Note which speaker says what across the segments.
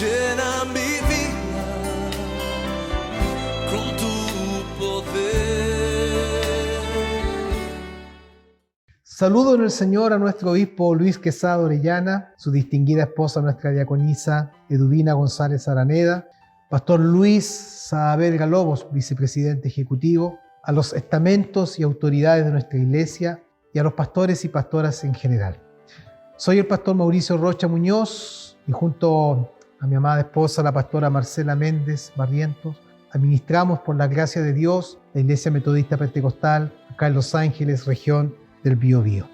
Speaker 1: llena mi vida con tu poder.
Speaker 2: Saludo en el Señor a nuestro obispo Luis Quesada Orellana, su distinguida esposa, nuestra diaconisa Eduvina González Araneda, pastor Luis Saavedra Lobos, vicepresidente ejecutivo, a los estamentos y autoridades de nuestra iglesia y a los pastores y pastoras en general. Soy el pastor Mauricio Rocha Muñoz y junto a mi amada esposa, la pastora Marcela Méndez Barrientos, administramos por la gracia de Dios la Iglesia Metodista Pentecostal acá en Los Ángeles, región del Biobío.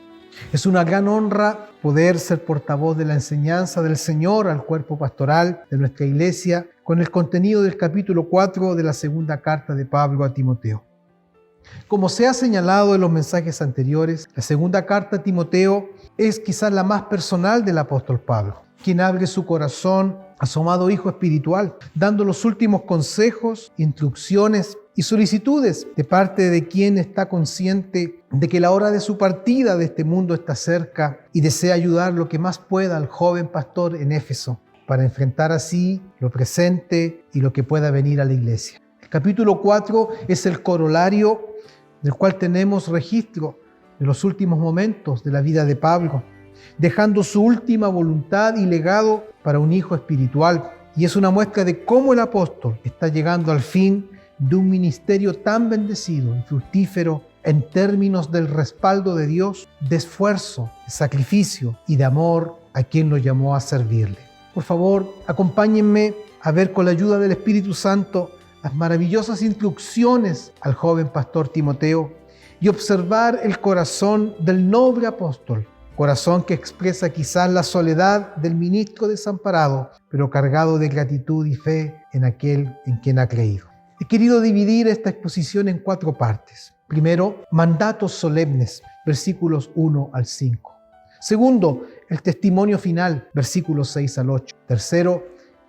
Speaker 2: Es una gran honra poder ser portavoz de la enseñanza del Señor al cuerpo pastoral de nuestra iglesia con el contenido del capítulo 4 de la segunda carta de Pablo a Timoteo. Como se ha señalado en los mensajes anteriores, la segunda carta a Timoteo es quizás la más personal del apóstol Pablo, quien abre su corazón a su amado hijo espiritual, dando los últimos consejos, instrucciones y solicitudes de parte de quien está consciente de que la hora de su partida de este mundo está cerca y desea ayudar lo que más pueda al joven pastor en Éfeso para enfrentar así lo presente y lo que pueda venir a la iglesia. El capítulo 4 es el corolario del cual tenemos registro de los últimos momentos de la vida de Pablo, dejando su última voluntad y legado para un hijo espiritual. Y es una muestra de cómo el apóstol está llegando al fin de un ministerio tan bendecido y fructífero en términos del respaldo de Dios, de esfuerzo, de sacrificio y de amor a quien lo llamó a servirle. Por favor, acompáñenme a ver con la ayuda del Espíritu Santo las maravillosas instrucciones al joven pastor Timoteo y observar el corazón del noble apóstol, corazón que expresa quizás la soledad del ministro desamparado, pero cargado de gratitud y fe en aquel en quien ha creído. He querido dividir esta exposición en 4 partes. Primero, mandatos solemnes, versículos 1 al 5. Segundo, el testimonio final, versículos 6 al 8. Tercero,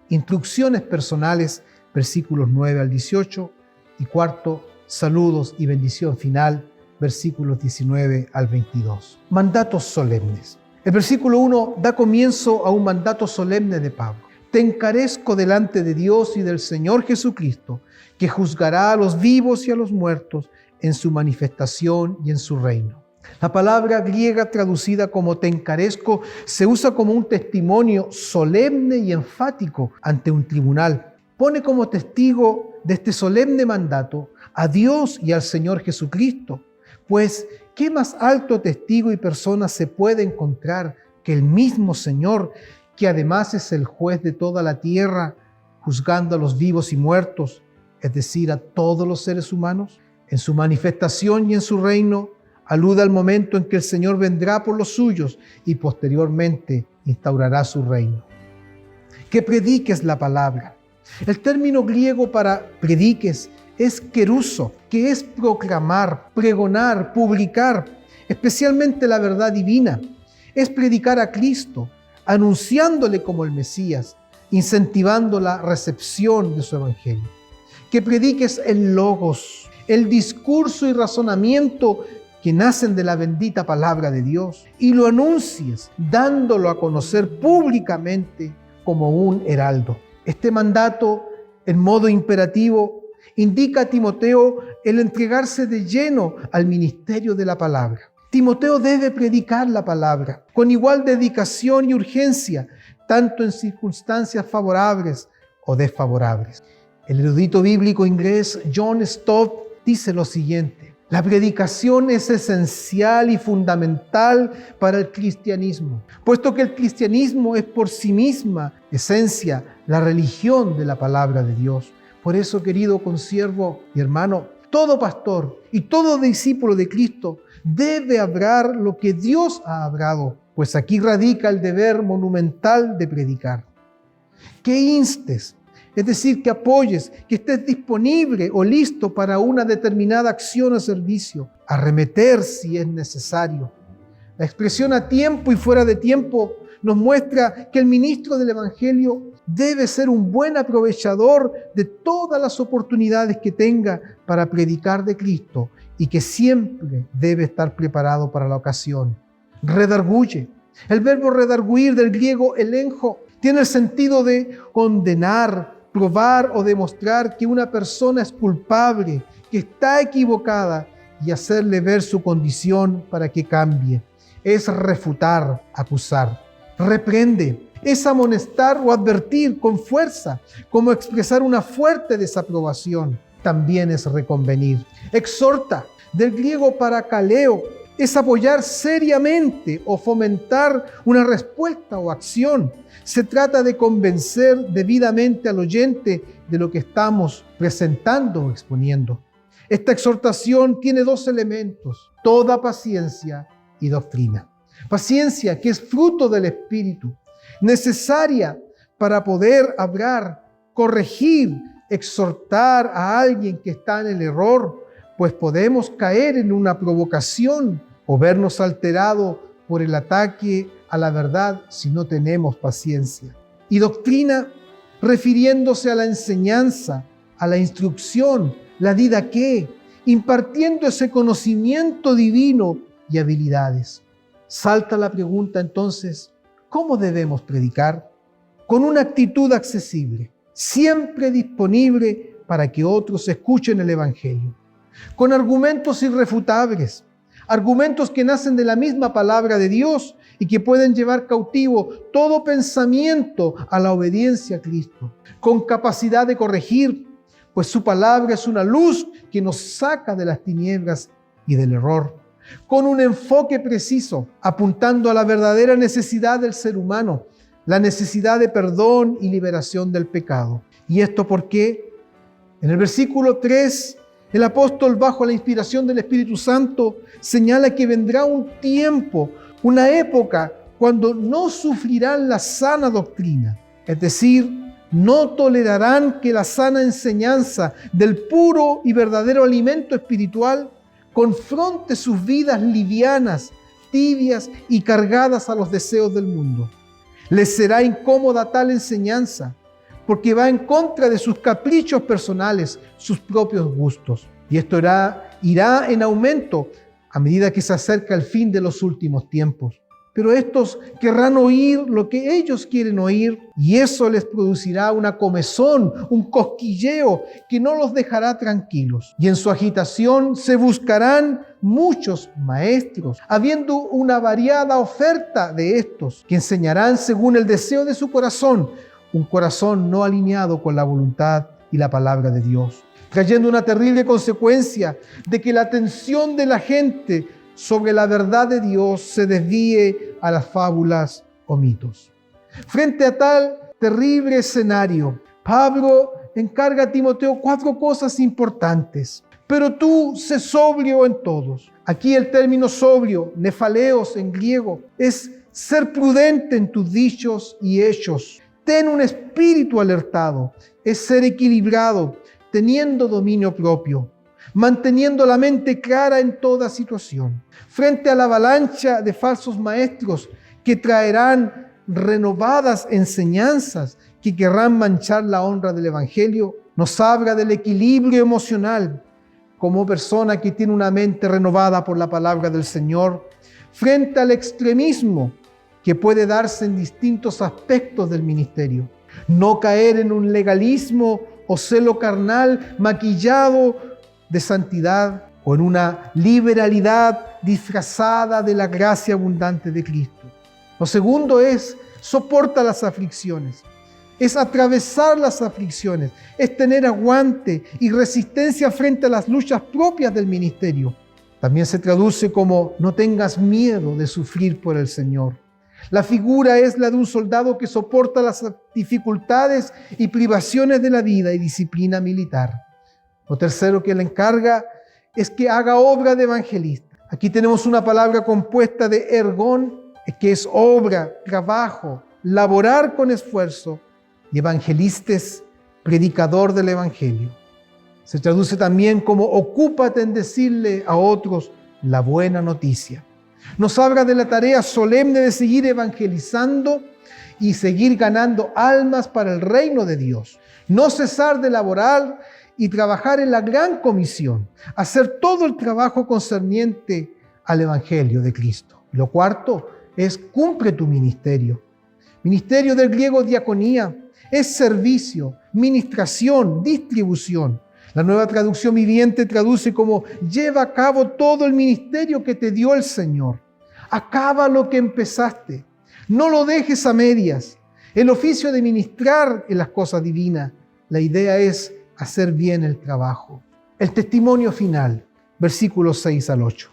Speaker 2: instrucciones personales, versículos 9 al 18. Y cuarto, saludos y bendición final, versículos 19 al 22. Mandatos solemnes. El versículo 1 da comienzo a un mandato solemne de Pablo. Te encarezco delante de Dios y del Señor Jesucristo, que juzgará a los vivos y a los muertos en su manifestación y en su reino. La palabra griega traducida como te encarezco se usa como un testimonio solemne y enfático ante un tribunal. Pone como testigo de este solemne mandato a Dios y al Señor Jesucristo, pues ¿qué más alto testigo y persona se puede encontrar que el mismo Señor, que además es el juez de toda la tierra, juzgando a los vivos y muertos, es decir, a todos los seres humanos? En su manifestación y en su reino, alude al momento en que el Señor vendrá por los suyos y posteriormente instaurará su reino. Que prediques la palabra. El término griego para prediques es keruso, que es proclamar, pregonar, publicar, especialmente la verdad divina. Es predicar a Cristo, anunciándole como el Mesías, incentivando la recepción de su evangelio. Que prediques el logos, el discurso y razonamiento que nacen de la bendita palabra de Dios, y lo anuncies, dándolo a conocer públicamente como un heraldo. Este mandato, en modo imperativo, indica a Timoteo el entregarse de lleno al ministerio de la palabra. Timoteo debe predicar la palabra con igual dedicación y urgencia, tanto en circunstancias favorables o desfavorables. El erudito bíblico inglés John Stott dice lo siguiente: la predicación es esencial y fundamental para el cristianismo, puesto que el cristianismo es por sí misma esencia, la religión de la palabra de Dios. Por eso, querido consiervo y hermano, todo pastor y todo discípulo de Cristo debe hablar lo que Dios ha hablado, pues aquí radica el deber monumental de predicar. Que instes, es decir, que apoyes, que estés disponible o listo para una determinada acción o servicio, arremeter si es necesario. La expresión a tiempo y fuera de tiempo nos muestra que el ministro del Evangelio debe ser un buen aprovechador de todas las oportunidades que tenga para predicar de Cristo y que siempre debe estar preparado para la ocasión. Redarguye. El verbo redarguir del griego elenjo Tiene el sentido de condenar, probar o demostrar que una persona es culpable, que está equivocada y hacerle ver su condición para que cambie. Es refutar, acusar. Reprende, es amonestar o advertir con fuerza, como expresar una fuerte desaprobación. También es reconvenir. Exhorta, del griego parakaleo, es apoyar seriamente o fomentar una respuesta o acción. Se trata de convencer debidamente al oyente de lo que estamos presentando o exponiendo. Esta exhortación tiene dos elementos: toda paciencia y doctrina. Paciencia, que es fruto del Espíritu, necesaria para poder hablar, corregir, exhortar a alguien que está en el error, pues podemos caer en una provocación o vernos alterados por el ataque a la verdad si no tenemos paciencia. Y doctrina, refiriéndose a la enseñanza, a la instrucción, la didaqué, impartiendo ese conocimiento divino y habilidades. Salta la pregunta entonces, ¿cómo debemos predicar? Con una actitud accesible, siempre disponible para que otros escuchen el Evangelio, con argumentos irrefutables, argumentos que nacen de la misma palabra de Dios y que pueden llevar cautivo todo pensamiento a la obediencia a Cristo, con capacidad de corregir, pues su palabra es una luz que nos saca de las tinieblas y del error, con un enfoque preciso, apuntando a la verdadera necesidad del ser humano, la necesidad de perdón y liberación del pecado. ¿Y esto por qué? En el versículo 3, el apóstol, bajo la inspiración del Espíritu Santo, señala que vendrá un tiempo, una época, cuando no sufrirán la sana doctrina, es decir, no tolerarán que la sana enseñanza del puro y verdadero alimento espiritual confronte sus vidas livianas, tibias y cargadas a los deseos del mundo. Les será incómoda tal enseñanza, porque va en contra de sus caprichos personales, sus propios gustos. Y esto irá en aumento a medida que se acerca el fin de los últimos tiempos. Pero estos querrán oír lo que ellos quieren oír, y eso les producirá una comezón, un cosquilleo que no los dejará tranquilos. Y en su agitación se buscarán muchos maestros, habiendo una variada oferta de estos, que enseñarán según el deseo de su corazón, un corazón no alineado con la voluntad y la palabra de Dios, trayendo una terrible consecuencia de que la atención de la gente sobre la verdad de Dios se desvíe a las fábulas o mitos. Frente a tal terrible escenario, Pablo encarga a Timoteo 4 cosas importantes. Pero tú sé sobrio en todos. Aquí el término sobrio, nefaleos en griego, es ser prudente en tus dichos y hechos. Ten un espíritu alertado, es ser equilibrado, teniendo dominio propio, manteniendo la mente clara en toda situación. Frente a la avalancha de falsos maestros que traerán renovadas enseñanzas que querrán manchar la honra del Evangelio, nos habla del equilibrio emocional como persona que tiene una mente renovada por la palabra del Señor, frente al extremismo que puede darse en distintos aspectos del ministerio. No caer en un legalismo o celo carnal maquillado de santidad o en una liberalidad disfrazada de la gracia abundante de Cristo. Lo segundo es soporta las aflicciones, es atravesar las aflicciones, es tener aguante y resistencia frente a las luchas propias del ministerio. También se traduce como no tengas miedo de sufrir por el Señor. La figura es la de un soldado que soporta las dificultades y privaciones de la vida y disciplina militar. Lo tercero que le encarga es que haga obra de evangelista. Aquí tenemos una palabra compuesta de ergón, que es obra, trabajo, laborar con esfuerzo, y evangelistes, predicador del evangelio. Se traduce también como ocúpate en decirle a otros la buena noticia. Nos habla de la tarea solemne de seguir evangelizando y seguir ganando almas para el reino de Dios. No cesar de laborar y trabajar en la gran comisión, hacer todo el trabajo concerniente al evangelio de Cristo. Lo cuarto es cumple tu ministerio. Ministerio del griego diaconía es servicio, ministración, distribución. La Nueva Traducción Viviente traduce como lleva a cabo todo el ministerio que te dio el Señor. Acaba lo que empezaste. No lo dejes a medias. El oficio de ministrar en las cosas divinas. La idea es hacer bien el trabajo. El testimonio final, versículos 6 al 8.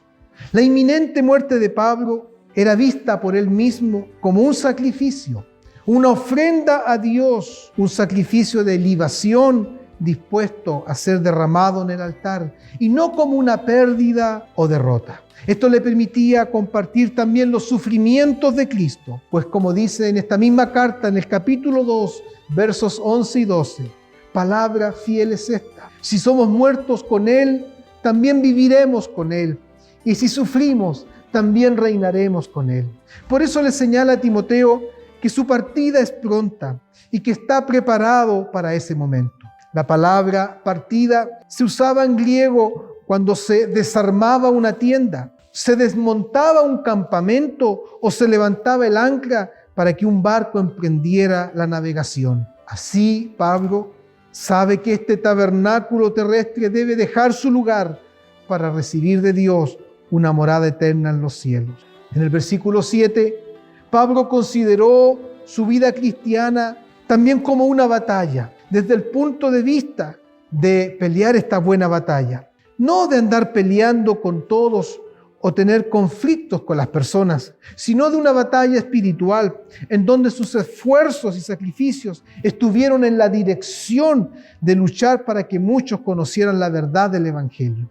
Speaker 2: La inminente muerte de Pablo era vista por él mismo como un sacrificio, una ofrenda a Dios, un sacrificio de libación dispuesto a ser derramado en el altar y no como una pérdida o derrota. Esto le permitía compartir también los sufrimientos de Cristo, pues como dice en esta misma carta, en el capítulo 2, versos 11 y 12, palabra fiel es esta: si somos muertos con Él, también viviremos con Él, y si sufrimos, también reinaremos con Él. Por eso le señala a Timoteo que su partida es pronta y que está preparado para ese momento. La palabra partida se usaba en griego cuando se desarmaba una tienda, se desmontaba un campamento o se levantaba el ancla para que un barco emprendiera la navegación. Así, Pablo sabe que este tabernáculo terrestre debe dejar su lugar para recibir de Dios una morada eterna en los cielos. En el versículo 7, Pablo consideró su vida cristiana también como una batalla, desde el punto de vista de pelear esta buena batalla. No de andar peleando con todos o tener conflictos con las personas, sino de una batalla espiritual en donde sus esfuerzos y sacrificios estuvieron en la dirección de luchar para que muchos conocieran la verdad del Evangelio.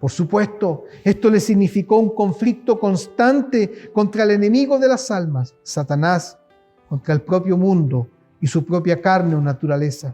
Speaker 2: Por supuesto, esto le significó un conflicto constante contra el enemigo de las almas, Satanás, contra el propio mundo y su propia carne o naturaleza.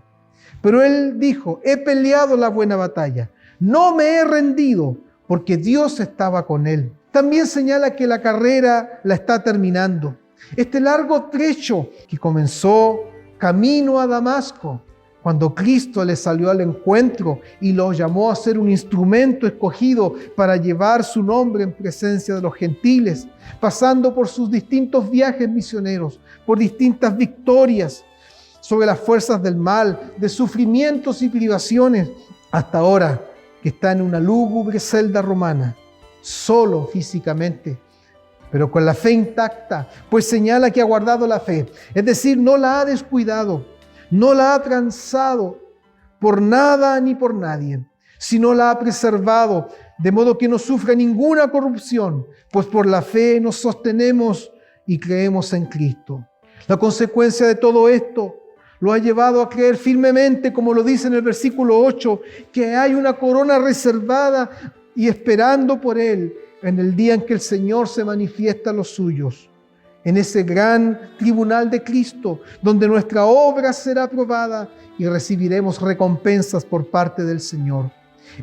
Speaker 2: Pero él dijo: he peleado la buena batalla, no me he rendido, porque Dios estaba con él. También señala que la carrera la está terminando. Este largo trecho que comenzó camino a Damasco, cuando Cristo le salió al encuentro y lo llamó a ser un instrumento escogido para llevar su nombre en presencia de los gentiles, pasando por sus distintos viajes misioneros, por distintas victorias sobre las fuerzas del mal, de sufrimientos y privaciones, hasta ahora que está en una lúgubre celda romana, solo físicamente, pero con la fe intacta, pues señala que ha guardado la fe, es decir, no la ha descuidado, no la ha transado por nada ni por nadie, sino la ha preservado, de modo que no sufra ninguna corrupción, pues por la fe nos sostenemos y creemos en Cristo. La consecuencia de todo esto lo ha llevado a creer firmemente, como lo dice en el versículo 8, que hay una corona reservada y esperando por él en el día en que el Señor se manifiesta a los suyos. En ese gran tribunal de Cristo, donde nuestra obra será aprobada y recibiremos recompensas por parte del Señor.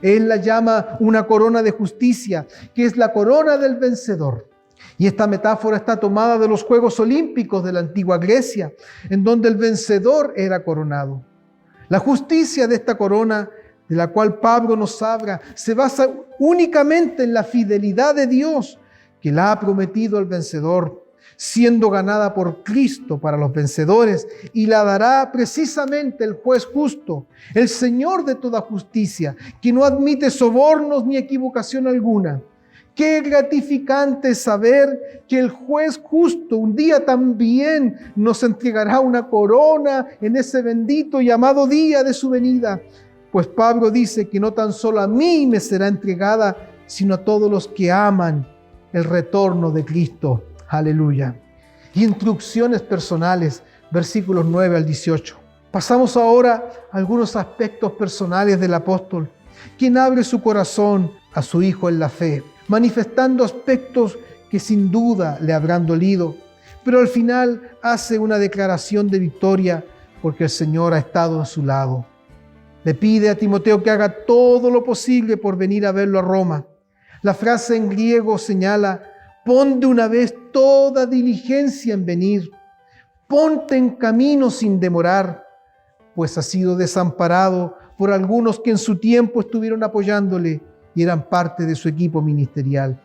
Speaker 2: Él la llama una corona de justicia, que es la corona del vencedor. Y esta metáfora está tomada de los Juegos Olímpicos de la antigua Grecia, en donde el vencedor era coronado. La justicia de esta corona, de la cual Pablo nos habla, se basa únicamente en la fidelidad de Dios, que la ha prometido al vencedor, siendo ganada por Cristo para los vencedores, y la dará precisamente el juez justo, el Señor de toda justicia, que no admite sobornos ni equivocación alguna. Qué gratificante saber que el juez justo un día también nos entregará una corona en ese bendito y amado día de su venida. Pues Pablo dice que no tan solo a mí me será entregada, sino a todos los que aman el retorno de Cristo. Aleluya. Instrucciones personales, versículos 9 al 18. Pasamos ahora a algunos aspectos personales del apóstol, quien abre su corazón a su hijo en la fe, manifestando aspectos que sin duda le habrán dolido, pero al final hace una declaración de victoria porque el Señor ha estado a su lado. Le pide a Timoteo que haga todo lo posible por venir a verlo a Roma. La frase en griego señala: pon de una vez toda diligencia en venir, ponte en camino sin demorar, pues ha sido desamparado por algunos que en su tiempo estuvieron apoyándole y eran parte de su equipo ministerial.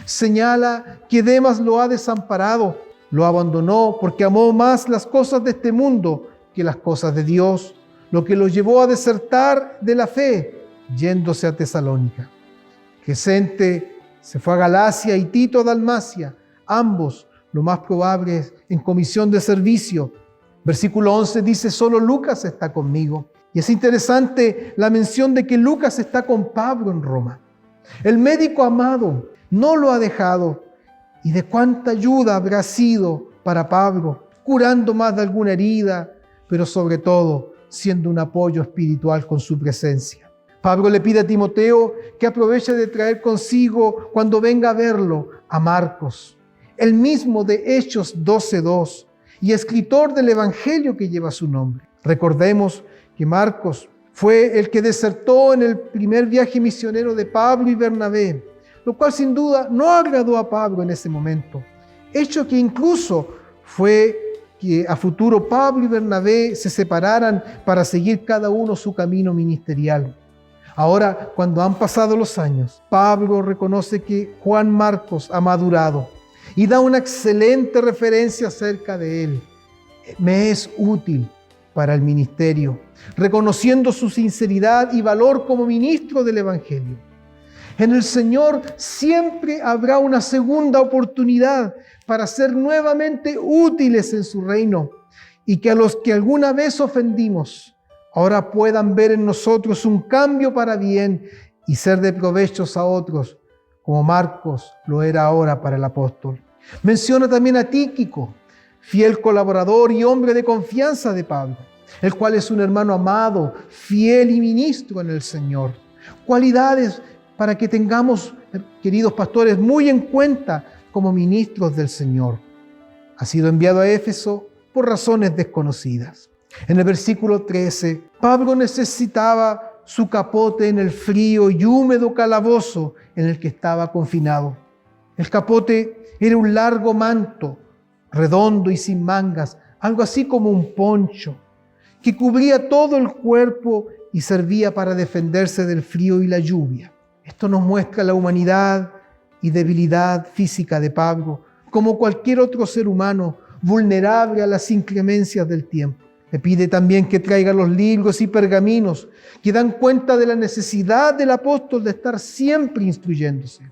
Speaker 2: Señala que Demas lo ha desamparado lo abandonó porque amó más las cosas de este mundo que las cosas de Dios, lo que lo llevó a desertar de la fe, yéndose a Tesalónica. Crescente se fue a Galacia y Tito a Dalmacia, ambos, lo más probable, es en comisión de servicio. Versículo 11 dice, solo Lucas está conmigo. Y es interesante la mención de que Lucas está con Pablo en Roma. El médico amado no lo ha dejado. Y de cuánta ayuda habrá sido para Pablo, curando más de alguna herida, pero sobre todo siendo un apoyo espiritual con su presencia. Pablo le pide a Timoteo que aproveche de traer consigo, cuando venga a verlo, a Marcos, el mismo de Hechos 12:2 y escritor del Evangelio que lleva su nombre. Recordemos que Marcos fue el que desertó en el primer viaje misionero de Pablo y Bernabé, lo cual sin duda no agradó a Pablo en ese momento. Hecho que incluso fue que a futuro Pablo y Bernabé se separaran para seguir cada uno su camino ministerial. Ahora, cuando han pasado los años, Pablo reconoce que Juan Marcos ha madurado y da una excelente referencia acerca de él. Me es útil para el ministerio, reconociendo su sinceridad y valor como ministro del Evangelio. En el Señor siempre habrá una segunda oportunidad para ser nuevamente útiles en su reino y que a los que alguna vez ofendimos ahora puedan ver en nosotros un cambio para bien y ser de provechos a otros, como Marcos lo era ahora para el apóstol. Menciona también a Tíquico, fiel colaborador y hombre de confianza de Pablo, el cual es un hermano amado, fiel y ministro en el Señor. Cualidades para que tengamos, queridos pastores, muy en cuenta como ministros del Señor. Ha sido enviado a Éfeso por razones desconocidas. En el versículo 13, Pablo necesitaba su capote en el frío y húmedo calabozo en el que estaba confinado. El capote era un largo manto, redondo y sin mangas, algo así como un poncho, que cubría todo el cuerpo y servía para defenderse del frío y la lluvia. Esto nos muestra la humanidad y debilidad física de Pablo, como cualquier otro ser humano, vulnerable a las inclemencias del tiempo. Le pide también que traiga los libros y pergaminos que dan cuenta de la necesidad del apóstol de estar siempre instruyéndose.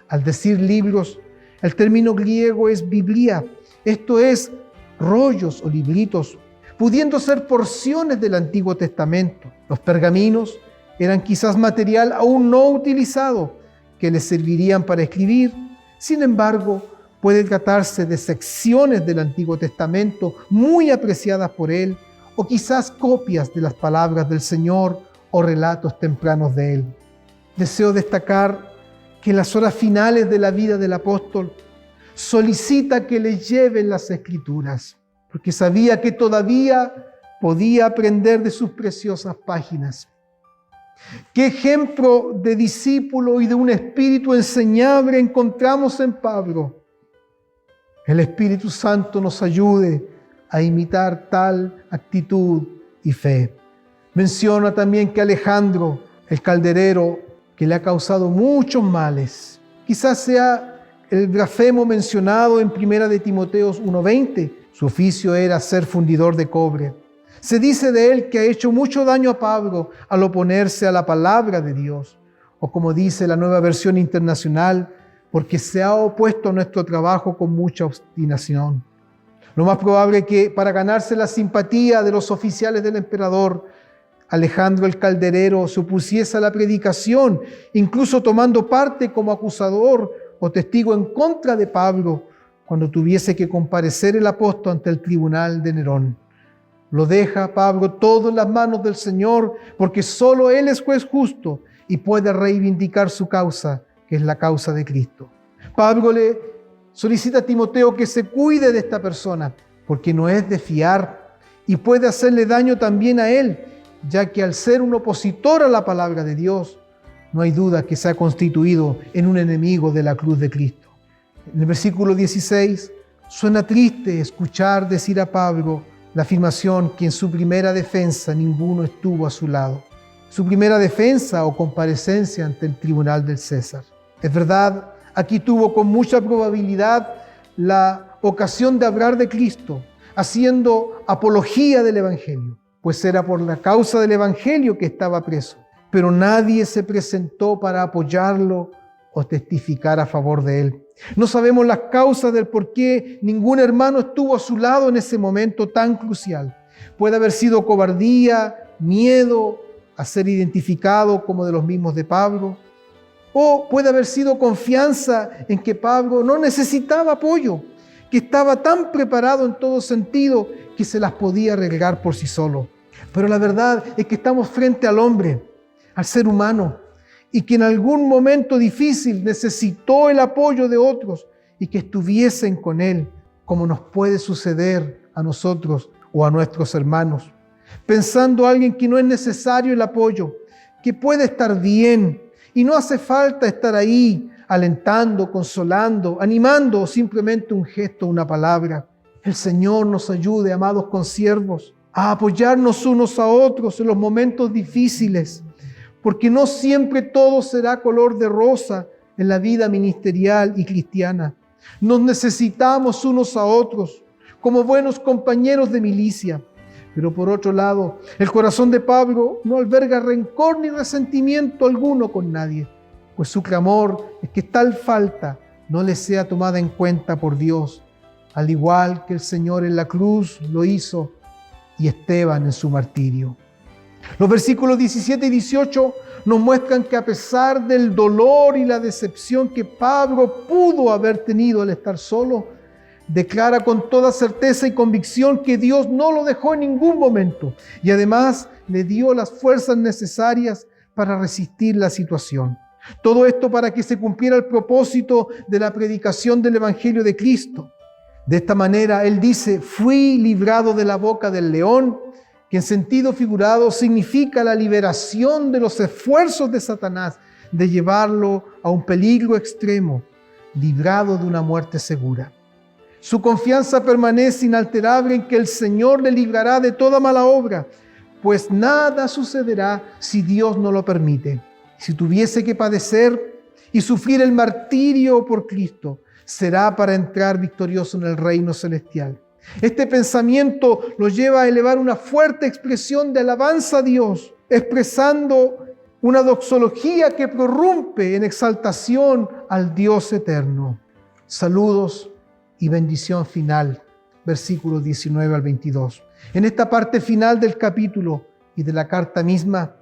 Speaker 2: Al decir libros, el término griego es biblia, esto es rollos o libritos, pudiendo ser porciones del Antiguo Testamento. Los pergaminos eran quizás material aún no utilizado que les servirían para escribir. Sin embargo, puede tratarse de secciones del Antiguo Testamento muy apreciadas por él, o quizás copias de las palabras del Señor o relatos tempranos de él. Deseo destacar que en las horas finales de la vida del apóstol solicita que le lleven las Escrituras, porque sabía que todavía podía aprender de sus preciosas páginas. ¿Qué ejemplo de discípulo y de un espíritu enseñable encontramos en Pablo? El Espíritu Santo nos ayude a imitar tal actitud y fe. Menciona también que Alejandro, el calderero, que le ha causado muchos males, quizás sea el blasfemo mencionado en 1 de Timoteo 1:20. Su oficio era ser fundidor de cobre. Se dice de él que ha hecho mucho daño a Pablo al oponerse a la palabra de Dios, o como dice la Nueva Versión Internacional, porque se ha opuesto a nuestro trabajo con mucha obstinación. Lo más probable es que para ganarse la simpatía de los oficiales del emperador, Alejandro el calderero se opusiese a la predicación, incluso tomando parte como acusador o testigo en contra de Pablo cuando tuviese que comparecer el apóstol ante el tribunal de Nerón. Lo deja Pablo todo en las manos del Señor, porque solo Él es juez justo y puede reivindicar su causa, que es la causa de Cristo. Pablo le solicita a Timoteo que se cuide de esta persona, porque no es de fiar y puede hacerle daño también a él, ya que al ser un opositor a la palabra de Dios, no hay duda que se ha constituido en un enemigo de la cruz de Cristo. En el versículo 16, suena triste escuchar decir a Pablo la afirmación que en su primera defensa ninguno estuvo a su lado. Su primera defensa o comparecencia ante el tribunal del César. Es verdad, aquí tuvo con mucha probabilidad la ocasión de hablar de Cristo, haciendo apología del Evangelio, pues era por la causa del Evangelio que estaba preso. Pero nadie se presentó para apoyarlo o testificar a favor de él. No sabemos las causas del por qué ningún hermano estuvo a su lado en ese momento tan crucial. Puede haber sido cobardía, miedo a ser identificado como de los mismos de Pablo, o puede haber sido confianza en que Pablo no necesitaba apoyo, que estaba tan preparado en todo sentido que se las podía arreglar por sí solo. Pero la verdad es que estamos frente al hombre, al ser humano, y que en algún momento difícil necesitó el apoyo de otros y que estuviesen con él, como nos puede suceder a nosotros o a nuestros hermanos. Pensando a alguien que no es necesario el apoyo, que puede estar bien y no hace falta estar ahí alentando, consolando, animando o simplemente un gesto, una palabra. El Señor nos ayude, amados consiervos, a apoyarnos unos a otros en los momentos difíciles, porque no siempre todo será color de rosa en la vida ministerial y cristiana. Nos necesitamos unos a otros como buenos compañeros de milicia. Pero por otro lado, el corazón de Pablo no alberga rencor ni resentimiento alguno con nadie, pues su clamor es que tal falta no le sea tomada en cuenta por Dios, al igual que el Señor en la cruz lo hizo y Esteban en su martirio. Los versículos 17 y 18 nos muestran que a pesar del dolor y la decepción que Pablo pudo haber tenido al estar solo, declara con toda certeza y convicción que Dios no lo dejó en ningún momento y además le dio las fuerzas necesarias para resistir la situación. Todo esto para que se cumpliera el propósito de la predicación del Evangelio de Cristo. De esta manera, él dice, fui librado de la boca del león, que en sentido figurado significa la liberación de los esfuerzos de Satanás de llevarlo a un peligro extremo, librado de una muerte segura. Su confianza permanece inalterable en que el Señor le librará de toda mala obra, pues nada sucederá si Dios no lo permite. Si tuviese que padecer y sufrir el martirio por Cristo, será para entrar victorioso en el reino celestial. Este pensamiento lo lleva a elevar una fuerte expresión de alabanza a Dios, expresando una doxología que prorrumpe en exaltación al Dios eterno. Saludos y bendición final, versículos 19 al 22. En esta parte final del capítulo y de la carta misma,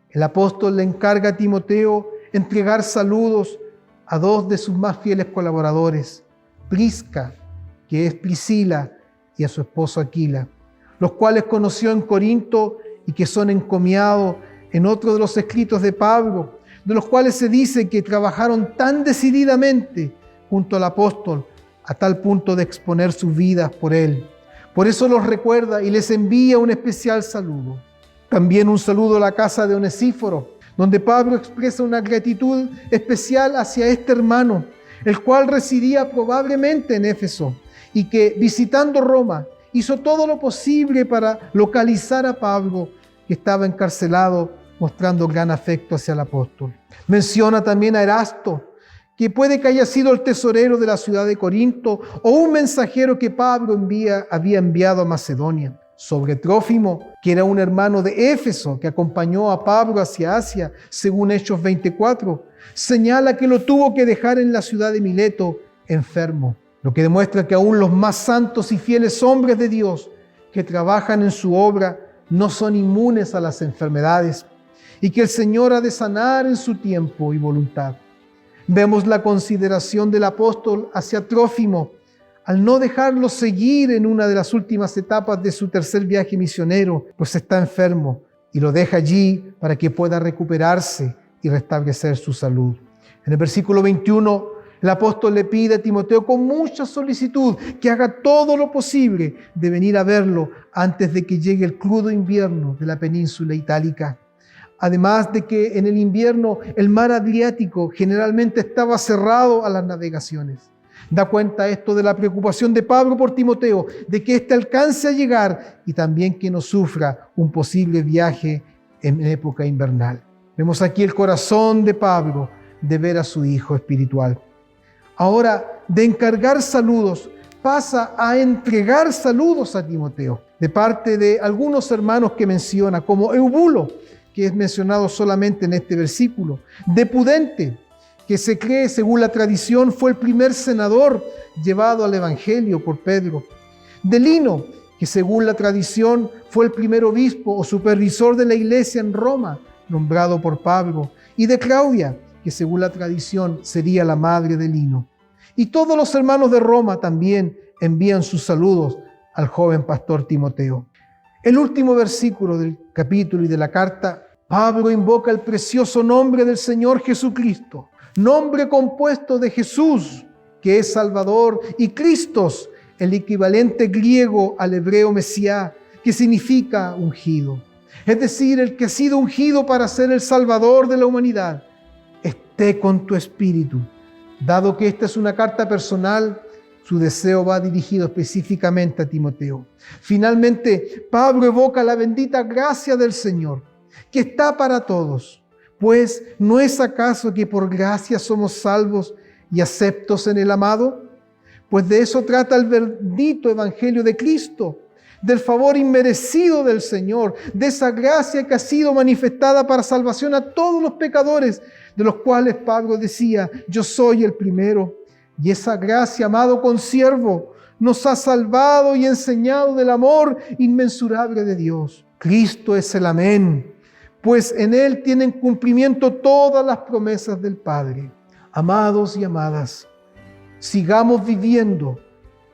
Speaker 2: el apóstol le encarga a Timoteo entregar saludos a dos de sus más fieles colaboradores, Prisca, que es Priscila, y a su esposo Aquila, los cuales conoció en Corinto y que son encomiados en otro de los escritos de Pablo, de los cuales se dice que trabajaron tan decididamente junto al apóstol a tal punto de exponer sus vidas por él. Por eso los recuerda y les envía un especial saludo. También un saludo a la casa de Onesíforo, donde Pablo expresa una gratitud especial hacia este hermano, el cual residía probablemente en Éfeso y que, visitando Roma, hizo todo lo posible para localizar a Pablo, que estaba encarcelado, mostrando gran afecto hacia el apóstol. Menciona también a Erasto, que puede que haya sido el tesorero de la ciudad de Corinto o un mensajero que Pablo había enviado a Macedonia. Sobre Trófimo, que era un hermano de Éfeso que acompañó a Pablo hacia Asia, según Hechos 24, señala que lo tuvo que dejar en la ciudad de Mileto enfermo, lo que demuestra que aún los más santos y fieles hombres de Dios que trabajan en su obra no son inmunes a las enfermedades y que el Señor ha de sanar en su tiempo y voluntad. Vemos la consideración del apóstol hacia Trófimo al no dejarlo seguir en una de las últimas etapas de su tercer viaje misionero, pues está enfermo y lo deja allí para que pueda recuperarse y restablecer su salud. En el versículo 21, el apóstol le pide a Timoteo con mucha solicitud que haga todo lo posible de venir a verlo antes de que llegue el crudo invierno de la península itálica. Además de que en el invierno el mar Adriático generalmente estaba cerrado a las navegaciones. Da cuenta esto de la preocupación de Pablo por Timoteo, de que éste alcance a llegar y también que no sufra un posible viaje en época invernal. Vemos aquí el corazón de Pablo de ver a su hijo espiritual. Ahora, de encargar saludos, pasa a entregar saludos a Timoteo, de parte de algunos hermanos que menciona, como Eubulo, que es mencionado solamente en este versículo, de Pudente, que se cree, según la tradición, fue el primer senador llevado al Evangelio por Pedro, de Lino, que según la tradición fue el primer obispo o supervisor de la iglesia en Roma, nombrado por Pablo, y de Claudia, que según la tradición sería la madre de Lino. Y todos los hermanos de Roma también envían sus saludos al joven pastor Timoteo. El último versículo del capítulo y de la carta, Pablo invoca el precioso nombre del Señor Jesucristo, nombre compuesto de Jesús, que es Salvador, y Cristos, el equivalente griego al hebreo Mesías, que significa ungido. Es decir, el que ha sido ungido para ser el Salvador de la humanidad. Esté con tu espíritu. Dado que esta es una carta personal, su deseo va dirigido específicamente a Timoteo. Finalmente, Pablo evoca la bendita gracia del Señor, que está para todos. Pues, ¿no es acaso que por gracia somos salvos y aceptos en el amado? Pues de eso trata el bendito evangelio de Cristo, del favor inmerecido del Señor, de esa gracia que ha sido manifestada para salvación a todos los pecadores, de los cuales Pablo decía, yo soy el primero. Y esa gracia, amado consiervo, nos ha salvado y enseñado del amor inmensurable de Dios. Cristo es el amén, pues en Él tienen cumplimiento todas las promesas del Padre. Amados y amadas, sigamos viviendo,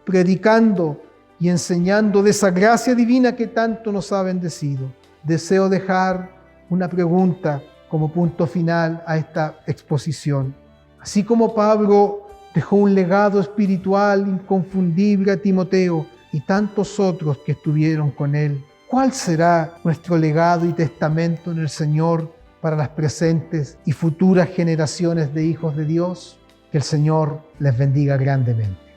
Speaker 2: predicando y enseñando de esa gracia divina que tanto nos ha bendecido. Deseo dejar una pregunta como punto final a esta exposición. Así como Pablo dejó un legado espiritual inconfundible a Timoteo y tantos otros que estuvieron con él, ¿cuál será nuestro legado y testamento en el Señor para las presentes y futuras generaciones de hijos de Dios? Que el Señor les bendiga grandemente.